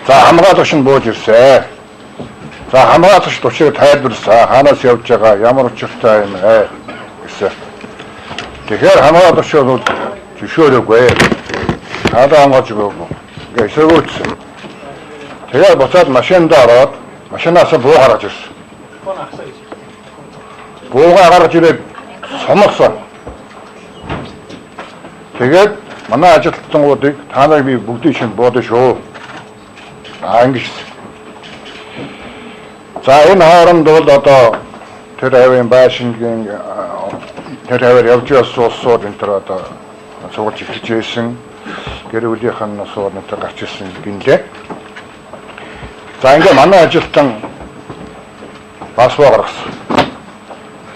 За хамгаалагч нь бууж ирсэн. За хамгаалагч тушиг тайлбарласан. Хаанаас явж байгаа, ямар учиртай юм гэсэн. Тэгэхээр хамгаалагч бол зөвшөөрөөгүй. Хаалаа хамгаалж өгөөгүй. Ингээ эсэргүүцсэн. Тэгээд буцаад машинд ороод машинаас буу гаргаж ирсэн. Буугаа гаргаж ирээд сомгосон. Тэгээд манай ажилтнуудыг та нарыг би бүгдийг шинэ буудаж шүү. Ингэж. За энэ хооронд бол одоо тэр авийн байшингийн тэр аваар явж байсан улсууд энэ төр одоо суулж эхэлж байсан. Гэр бүлийнхэн насууд энэ гарч ирсэн гинлээ. За ингээ манай ажилтан бас гаргасан.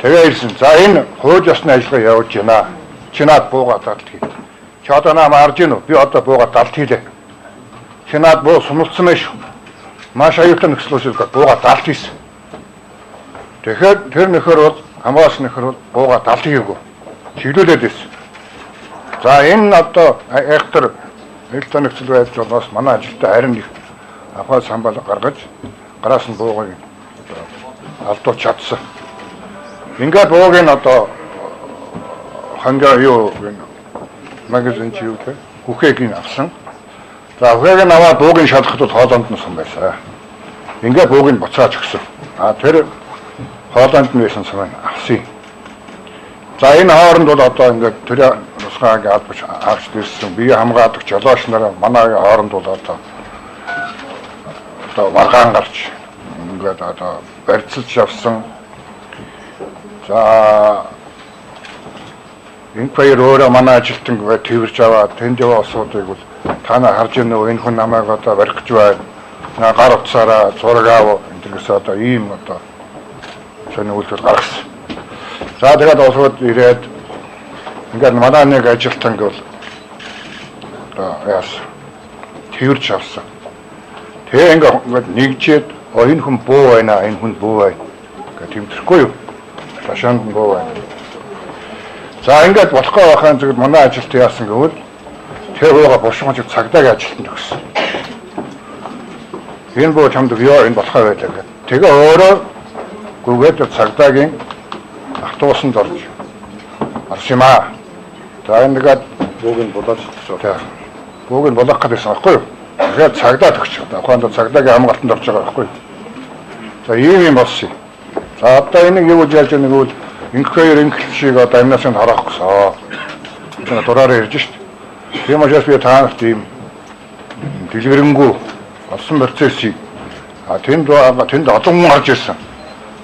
Тэгээ ирсэн. За энэ хууль ёсны ажиллагаа явуулж байна. Чи над буугаад далд хий. Чи одоо намайг арж гин үү? Би одоо буугаад далд хийлээ. Чи над буу сумлцсан байх шүү. Маш аюултай нөхцөлөөр буугаад далд хийсэн. Тэгэхээр тэр нөхөр бол хамгаас нөхөр бол буугаад далд хийгээгүй. Чиглүүлээд байсан. За энэ одоо айхтар аюултай нөхцөл байдлаас манай ажилтаа харин их аваа самбал гаргаж гараас нь буугыг алдууч чадсан. Ингээд бууг нь одоо хангаа юу магазин чи юу гэх хүхээг нь авсан. За хүхээг нь аваад бууг нь шалгахад бол хоолоонд нь сан байсан. Ингээд бууг нь буцааж өгсөн. Тэр хоолоонд нь байсан сум авсан. За энэ хооронд бол одоо ингээд тэр нусгааг албаж авч дэрсэн. Бие хамгаалагч жолооч нар манай хооронд бол одоо маргаан гарч ингээд одоо барьцалж явсан. За энэ хоёр өөрөө манай ажилтан тэрвэрж аваад тэнд яваа асуудыг бол та нар харж байна уу? Энэ хүн намайг одоо барих гэж байна. Гар утсаараа зураг аав энэс одоо ийм одоо сони үйлдэл гаргасан. За тэгээд осууд ирээд ингээд манай нэг ажилтан бол одоо яас тэрвэрж авсан. Тэгээ ингээд нэгжээд энэ хүн буу байна, энэ хүн буу байна гэх тэмдэхгүй юу? Ташаанд буу байна. За ингээд болохгүй байхын зэрэг манай ажилт яасан гэвэл тэр бууга бушгаж цагдаагийн ажилтанд өгсөн. Энэ буу чамд ёо энэ болохгүй байлаа гэх. Тэгээ өөрөө гүгээд цагдаагийн автобусанд орж арсан юм аа. За ингээд бууг нь болооч гэсэн. Бууг нь болох гэсэн байхгүй юу? Тэгээд цагдаа төгч. Ухаанд цагдаагийн хамгаалтанд орж байгаа байхгүй юу? За ийм болсон. За одоо энийг юу гэж яаж яах вэ? Инхээр ингэлшиг одоо амнаас нь харах гэсэн. Энэ дураараа ирж шít. Тийм учраас би таанах тийм дэлгэрэнгүй олсон процессыг тэнд олон хүн гарч ирсэн.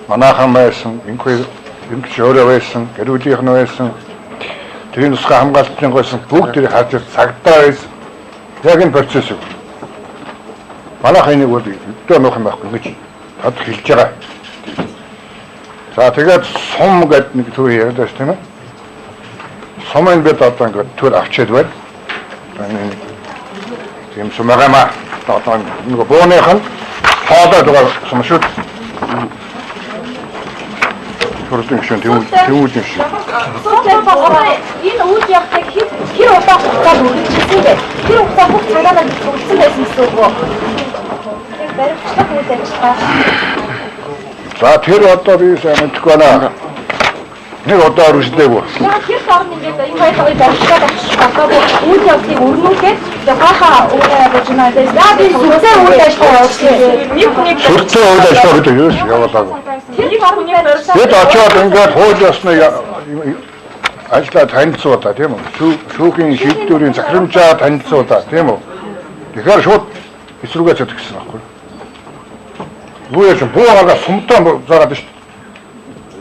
Манайхан байсан, инхээр ингилш өөрөө байсан, гэр бүлийнхэн байсан. Тэр нусгаа хамгаалтын гойсон бүгд тэрийг харж цагдаа байсан. Яг энэ процесс үү. Манайхан энийг бол өдөө нөх юм байхгүй гэж тод хэлж байгаа. За тэгээд сум гэдэг нэг төр яриад байна тийм ээ. Сумын бид одоо ингээд төр авчиад байна. Тийм сумагаа одоо нэг бооных нь хоолой дугаар сум шүү. Төрөлтөн гişэн тэмүүл юм шиг. Энэ үйл явдлыг хэр удаа хугацаанд үргэлжилсэн бэ? Тэр хугацаа бүх цагаараа үргэлжилсэн байсан гэсэн үг үү? Баримтчлах үйл ажиллагаа. За тэр одоо би сайн мэдгүй байна. Нэг удаа үргэлжлэв. Тэр сард ингээд энэ хоёрыг баримтлаад авчихсан. Үйл явдлыг өрнүүлээд хахаа өөрөө явж байна. За би сүртэй үйл ажиллагаа явуулсан. Сүртэй үйл ажиллагаа гэдэг юу явуулаагүй. Бид очоод ингээд хууль ёсны ажлаа танилцуулаа тийм үү? Шүүхийн шийдвэрийн захирамжаа танилцуулаа тийм үү? Тэгэхээр шууд эсрүүгээ цэцэх гэсэн байхгүй. Юу яасан буугаа сумтаа зараад шүү.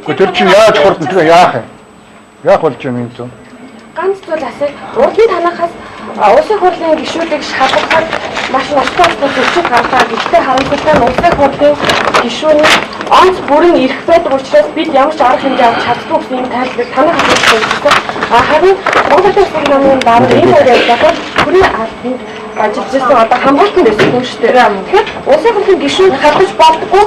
Гэхдээ тэр чинь яаж хурдан тэгээ яах юм? Яах болж юм энэ зүүн? Ганц зүйл асуу. Урдын танахаас улсын хурлын гишүүдийг шалгахад маш ноцтой зөвчөж гаргаад ихтэй харамсалтай улсын хурлын гишүүний онц бүрэн ирэх байдаг учраас бид ямар ч арга хэмжээ авч чаддгүй гэсэн юм тайлбар танах хэлсэн. Харин Монгол Улсын намын дараа энэ хоёр явдлаар бүрэн ажиллажсэн одоо хамгаалтанд байсан юм шүү дээ. Тэгэхээр улсын хурлын гишүүнд хатаж болдгоо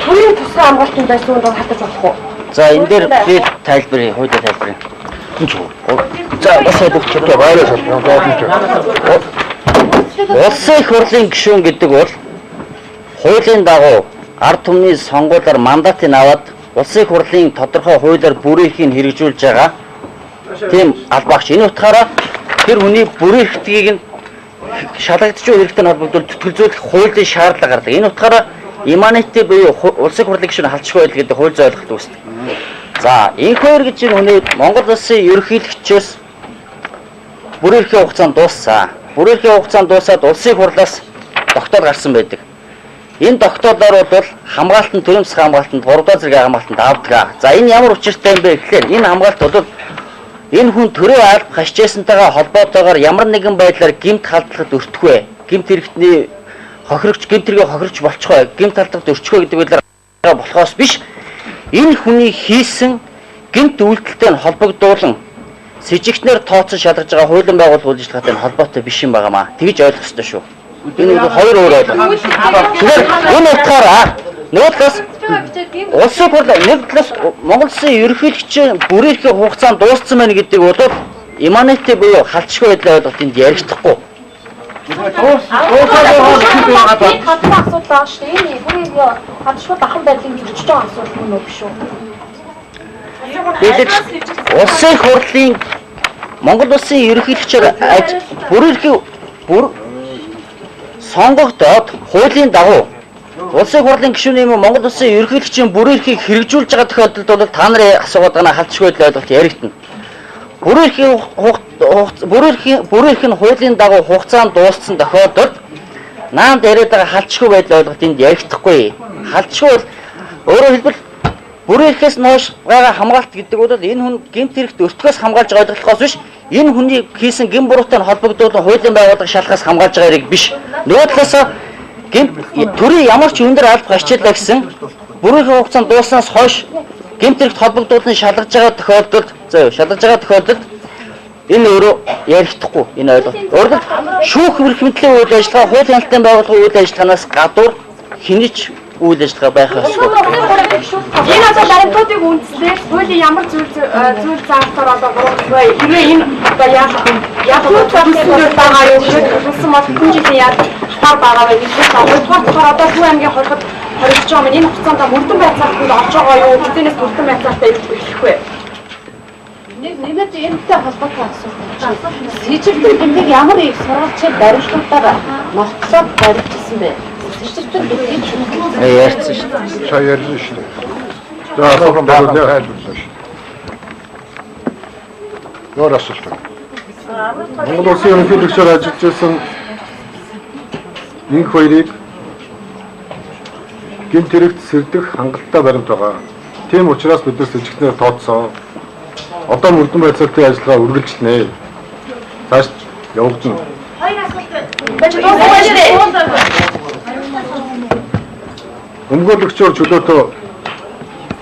төрийн тусгай хамгаалтанд байсан нь хатаж болох уу? За энэ дээр би тайлбарыг хуулиар тайлбарыг. За бас бодох ч байраа салбар. Улсын их хурлын гишүүн гэдэг бол хуулийн дагуу ард түмний сонгуулиар мандатыг аваад улсын их хурлын тодорхой хуулиар бүрийхийг хэрэгжүүлж байгаа тийм албаагч. Энэ утгаараа тэр хүний бүрийхдгийг нь шалгагдчихгүй хэрэгтэй холбогдвол төтгөлзүүлэх хуулийн шаардлага гардаг. Энэ утгаараа иммунитет буюу улсын хурлын гишүүн халдчихгүй байдал гэдэг хууль зохиолт үүсдэг. За, энэ хоёр гэж хүний Монгол улсын ерөнхийлөгчөөс бүрийрхийн хугацаанд дууссан. Бүрийрхийн хугацаанд дуусаад улсын хурлаас тогтоол гарсан байдаг. Энэ тогтоолоор бол хамгаалтанд төрийн засгийн хамгаалтанд 3 дахь зэргийн хамгаалтанд авдаг. За, энэ ямар учиртай юм бэ гэхээр энэ хамгаалт бол энэ хүн төрийн алба хашижсантайгаа холбоотойгоор ямар нэгэн байдлаар гэмт халдлагад өртөхгүй. Гэмт хэрэгтний хохирогч гэмт хэрэгээ хохирч болчихгүй. Гэмт халдлагад өрчихөө гэдэг байдлаар болохоос биш. Энэ хүний хийсэн гэмт үйлдэлтэй холбогдуулан с сэжигтнэр тооцсон шалгаж байгаа хуулийн байгууллагын үйлчилгээтэй холбоотой биш юм байгаамаа. Тэгж ойлгох ёстой шүү. Энэ хоёр өөр ойлголт. Тэгэхээр энэ утгаараа нөгөө талаас улсын хурл нэг талаас Монгол Улсын ерөнхийлөгчийн бүрийрхийн хугацаанд дууссан байна гэдэг бол иммунитет буюу халдшгүй байдлаа ойлгох энд яригдахгүй. асуудал байгаа шүү дээ. Энэ бүрийрхийн халдшгүй дахин байдлыг зөрчиж байгаа асуудал мөн үү биш үү? Улсын хурлын Монгол Улсын ерөнхийлөгчөөр бүрийрхийн сонгогдоод хуулийн дагуу улсын хурлын гишүүний Монгол Улсын ерөнхийлөгчийн бүрийрхийг хэрэгжүүлж байгаа тохиолдолд бол та нарын асуугаад байгаа халдшгүй байдал ойлголт яригдана. Бүрийрх нь хуулийн дагуу хугацаанд дууссан тохиолдолд наанд яриад байгаа халдшгүй байдал ойлголт энд яригдахгүй. Халдшгүй бол өөрөөр хэлбэл бүрийрхээс ноош байгаа хамгаалт гэдэг бол энэ хүн гэмт хэрэгт өртгөөс хамгаалж байгаа ойлгохоос биш, энэ хүний хийсэн гэм буруутай холбогдуулан хуулийн байгууллага шалгахаас хамгаалж байгаа хэрэг биш. Нөгөө талаас төрийн ямар ч өндөр алба гашчлаа гэсэн бүрийрхийн хугацаанд дууснаас хойш гэмт хэрэгт холбогдуулан шалгаж байгаа тохиолдолд энэ өөрөө яригдахгүй энэ ойлголт. Өөрөлд шүүх эрхмэтлийн үйл ажиллагаа хуулийн хяналтын байгууллагын үйл ажиллагаанаас гадуур хинэж үйл ажиллагаа байх ёсгүй. Энэ одоо баримтуудыг үндэслээд хуулийн ямар зүйл заалтаар одоо буруутгах хэрвээ энэ одоо яаж байгаа юу гэсэн мод хүн жилийн яаж таар байгаа вэ гэж бодохоор одоо Хүү аймгийн хорход хоригдож байгаа юм. Энэ хугацаанд мөрдөн байцаалт нь орж байгаа юу? Тэднээс мөрдөн байцаалтаа ирэх вэ? Нэмээд энэтэй холбоотой асуулт. Сэжигтэн тэмдэг ямар их сурвалжид баримтуудаар нотлоод баримтсан бэ? Сэжигтэн тэмдэг ярьсан шүү дээ. Сая ярьсан шүү дээ. За асуулт байгууллага хайлуулсан шүү. Өөр асуулт. Монгол Улсын ерөнхийлөгчөөр ажиллаж байсан энэ хоёрыг гэмт хэрэгт сэрдэх хангалттай баримт байгаа. Тийм учраас бид нар сэжигтнээр тооцсон. Одоо мөрдөн байцаалтын ажиллагаа үргэлжлэнэ. Цааш явагдана. Өмгөөлөгчөөр чөлөөтөө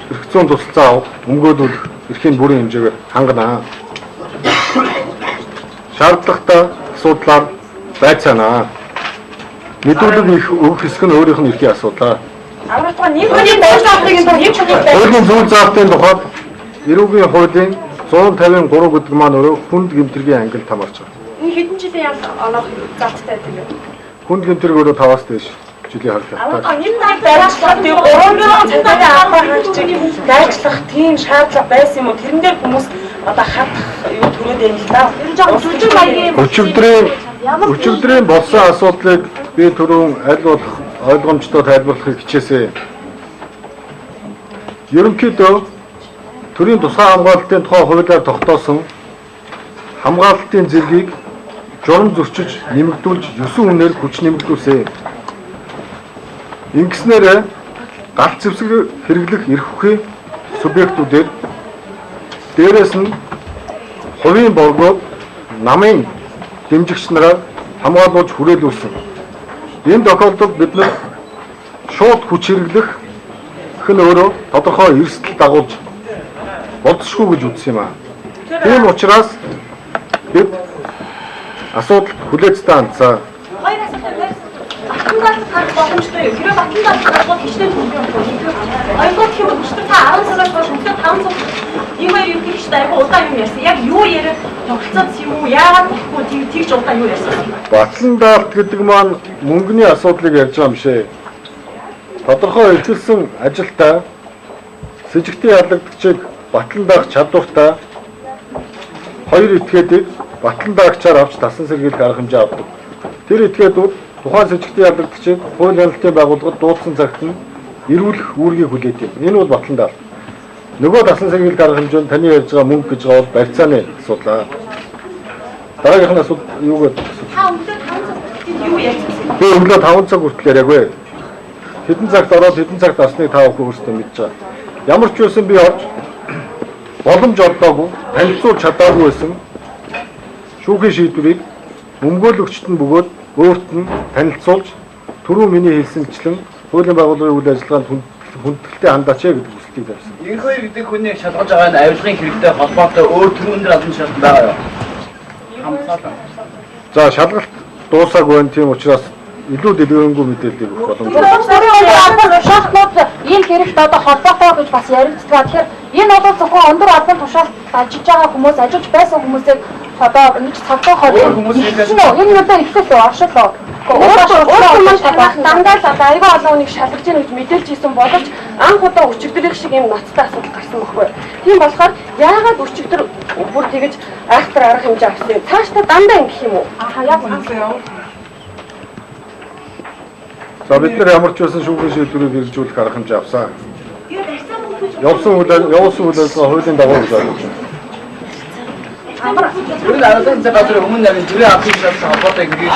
эрх зүйн тусалцаа авах, өмгөөлөх эрхийн бүрийн хэмжээгээр хангана. Шаардлагатай асуудлаар байцаана. Мэдүүлэг их өгөх хэсэг нь өөрийнх нь эрхийн асуудал. Авралтаа нэг хүний дайсаалтыг энэ нэг хүний Өөрийн зөв заалтын тухайд эрүүгийн хуулийн 153 гэдэг маань өөрөө хүнд гэмтэргийн ангилд хамаарч байгаа. энэ хэдэн жилийн оноо заалттай гэдэг юм. Хүнд гэмтэрэг өөрөө 5-аас дээш жилийн харагдав. Энэ нар дараачлах тийм 300 цэнтэгийн авах хэрэгжийг дайчлах тийм шаардлага байсан юм уу? Тэрэн дээр хүмүүс одоо хатах юу төрөөд байна л да. Тэр жоо жүжиг маягийн Өчигдрийн болсон асуудлыг би түрүүн аль болох ойлгомжтой тайлбарлахыг хичээсэн. Ерөнхийдөө төрийн тусгай хамгаалалтын тухай хуулиар тогтоосон хамгаалалтын зэргийг журам зөрчиж нэмэгдүүлж 9 үнээр хүч нэмэгдүүлсэн. Ингэснээр галт зэвсэг хэрэглэх эрх хүхийн субъектүүдээр дээрээс нь хувийн боргоод намын дэмжигч нараа хамгаалуулж хүрээлүүлсэн. Энэ тохиолдолд бид нар шууд хүч хэрэглэх хэн өөрөө тодорхой эрсдэл дагуулж болцсохгүй гэж үзсэн юм аа. Тийм учраас бид асуудал хүлээцтэй хандсан. Батлангаас гарах боломжтой юу? Хэрэв батлангаас гарах хичнээн хөрөнгө оруулах. Ойлгох юм бол та 10 сараас хойш өглөө 5 цаг ийм хоёр юм гэж айгүй удаан юм ярьсан. Яг юу яриад тогтцоод юм уу? Яагаад болохгүй тэгж удаан юу ярьсан? Батландаалт гэдэг маань мөнгөний асуудлыг ярьж байгаа юм шээ. Тодорхой эхэлсэн ажилдаа с ิจ гтийн ялагдагчийг батлан даах чадвартай хоёр этгээдийг батлан даагчаар авч тасан сэргийлэх арга хэмжээ авдаг. Тэр этгээдүүд тухайн с ิจ гтийн ялагдагчийг хууль хяналтын байгууллагад дуудсан цагт нь эрүүлэх үүргийг хүлээдэг юм. Энэ бол батлан даалт. Нөгөө тасан сэргийлэх арга хэмжээ нь таны ярьж байгаа мөнгө гэж байгаа бол барьцааны асуудал. Дараагийнх нь асуудал юу гэдэг вэ? Та өглөө 5 цаг юу ярьсан? Би өглөө 5 цаг хүртэл яриаггүй. Хэдэн цагт ороод хэдэн цагт асныг та бүхэн өөрсдөө мэдж байгаа. Ямар ч байсан би орж боломж олдоогүй, танилцуулж чадаагүй байсан шүүхийн шийдвэрийг өмгөөлөгчд нь бөгөөд өөрт нь танилцуулж түрүү миний хэлсэнчлэн хуулийн байгууллагын үйл ажиллагаанд хүндэтгэлтэй хандаач гэдэг хүслийг тавьсан. Энэ хоёр гэдэг хүний шалгаж байгаа нь авилгын хэрэгтэй холбоотой өөр төрлийн дээр албан шалтгаан байгаа юу? За шалгалт дуусаагүй байна, тийм учраас илүү дэлгэрэнгүй мэдээллийг өгөх боломжтой. Ийм хэрэгтэй одоо холбоотой гэж бас яригддаг. Тэгэхээр энэ бол зөвхөн өндөр албан тушаалд ажиллаж байгаа хүмүүс, ажиллаж байсан хүмүүсийг одоо нэг цагтаа хоолой хүмүүс энэ одоо ихтэй оршил. Дандаа л одоо айгүй олон хүнийг шалгаж ийн гэж мэдээлж исэн боловч анх удаа өчигдрийн шиг юм ноцтой асуудал гарсан байхгүй. Тийм болохоор яагаад өчигдөр бүр тэгэж айхтар арга хэмжээ авсан юм? Цаашдаа дандаа ингэх юм уу? Яг үнэ. За бид нар ямар ч байсан шүүхийн шийдвэрийг хэрэгжүүлэх арга хэмжээ авсан. Явсан үйл ажиллагаа хуулийн дагуу хийж байна. Түрүү аргын газар өмнө нарийн төрийн албан шалтгаан холбоотой ингэж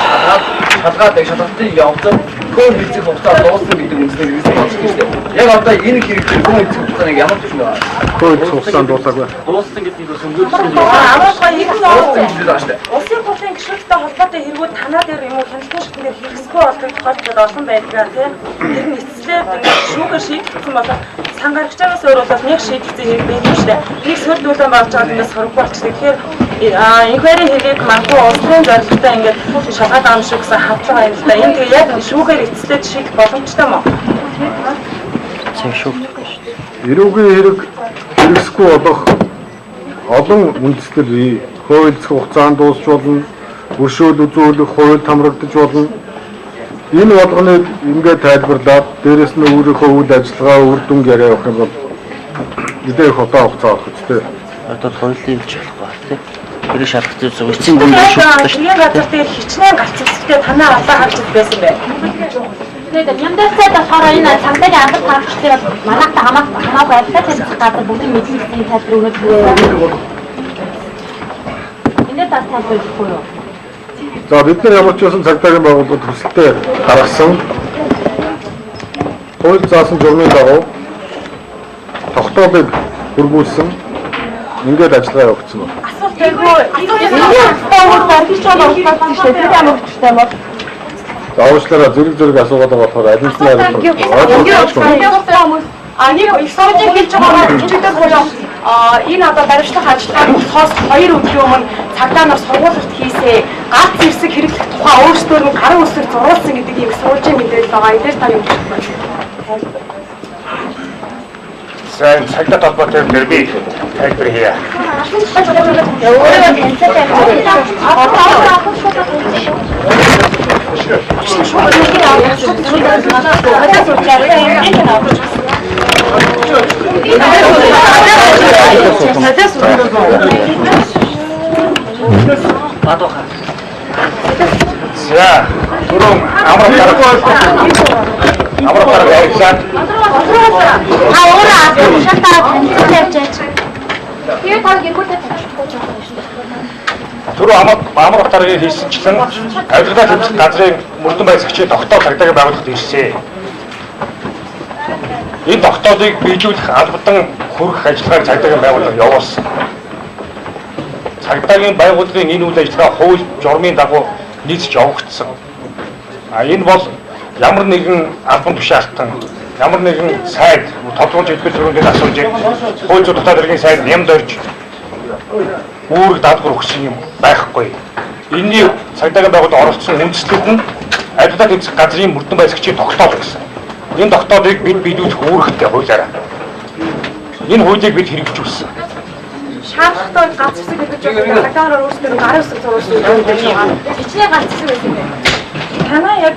шалгалтын явцад хууль хэлцэх хугацаа дууссан гэдэг үндсээр ирсэн болж байна. Яг одоо энэ хэрэгтэй хууль хэлцэх хугацааг ямар ч юм байна. Хууль хэлцэх хугацаанд дуусаагүй. Дууссан гэдэг нь сөнгөөсөн юм. Улсын хурлын гишүүдтэй холбоотой хэрэгүүд танаа дээр юм уу хяналтын шатны дээр хэрэгсгүй болдог тохиолдол олон байдаг тийм. Тэр нь эцэслээд шүүгээр шийдэгдсэн болоод сан гарагчаас өөр бол нэг шийдэгдсэн хэрэг байх юм шүү дээ. Нэг сөрдүүлэн болж байгаа юм бас хориггүй болчихсон. Тэгэхээр инхвери хэрэг магадгүй улсын зорилготой ингээд шалгаад байгаа юм шиг гэсэн хадлага юм л да. Энэ тэгээ яг шүүхээр эцэслээд шийдэх боломжтой мó. Эрүүгийн хэрэг хэрэгсгүй болох олон үндэслэл бий. Хууль хэлцэх хугацаанд дуусч болно, өршөөл үзүүлэх, хууль хамрагдаж болно. Энэ болгоныг ингээд тайлбарлаад дээрэс нь өөрийнхөө үйл ажиллагаа үр дүн яриа явах юм бол мэдээ их удаан хугацаа авах үстэй. Одоо хуулийн хэлж болохгүй тийм. Тэр шалгалт зүйл эцсийн гүн шүү дээ. Тэрийн газар дээр хичнээн галцчихтэй танаа алдаа харж байсан байх. Тэгээд ямдастай болохоор энэ цагдаагийн албан таарагчдын манайхтай хамаагүй ажиллаж байгаа газар бүгд мэдлэгтэй тайлбар өгөх үү. Энэ тас тайлбарлахгүй юу? За бид нар ямар ч байсан цагдаагийн байгууллагад төсөлтөд гаргасан хууль заасан журмын дагуу тогтоолыг хөргүүлсэн ингээд ажиллагаа явагдсан байна. Асуулт айгүй Заавчлаараа зэрэг асуугаад байгаа болохоор аль нь нэг их сургуулийн хэлж байгаа хэмжээтэй болоо энэ одоо баримтлах ажиллагааг цоос 2 өдрийн өмнө цагдаа нар сургуулилт хийсээ галт зэрсэг хэрэглэх тухай өөрсдөө нь гарын үсэг зурулсан гэдэг юм сургуулийн мэдээлэл байгаа. Эдгээр та юу гэж байна? Сайн цагдаа толгойтой юм дээр би тайлбар хийе. За, түрүүн амар гарсан. Түрүү амар утгаарыг хийсэнчлэн авилгалаа тэмцэх газрын мөрдөн байцаагчид тогтоол цагдаагийн байгууллагад ирсэн. Энэ тогтоолыг биелүүлэх албадан хүрэх ажиллагааг цагдаагийн байгууллага явуулсан. Цагдаагийн байгууллагын энэ үйл ажиллагаа хууль журмын дагуу нийцж явагдсан. Энэ бол ямар нэгэн албан тушаалтан, ямар нэгэн сайд тодруулж хэлбэр төрөндөө асууж хууль зүйн дотоод хэргийн сайд нямд орж үүрэг даалгавар өгсөн юм байхгүй. Энэний цагдаагийн байгууллагад оролцсон үндэслэлд нь Адилхан тэмцэх газрын мөрдөн байцаагчийн тогтоол гэсэн. Энэ тогтоолыг бид биелүүлэх үүрэгтэй хуулиараа. Энэ хуулийг бид хэрэгжүүлсэн. Шаардлагатай ганц хэсэг гэдэг чинь дараагаар өөрсдөө 19 зурсан юм байна. Хичнээн ганц хэсэг байсан юм байна. Танаа яг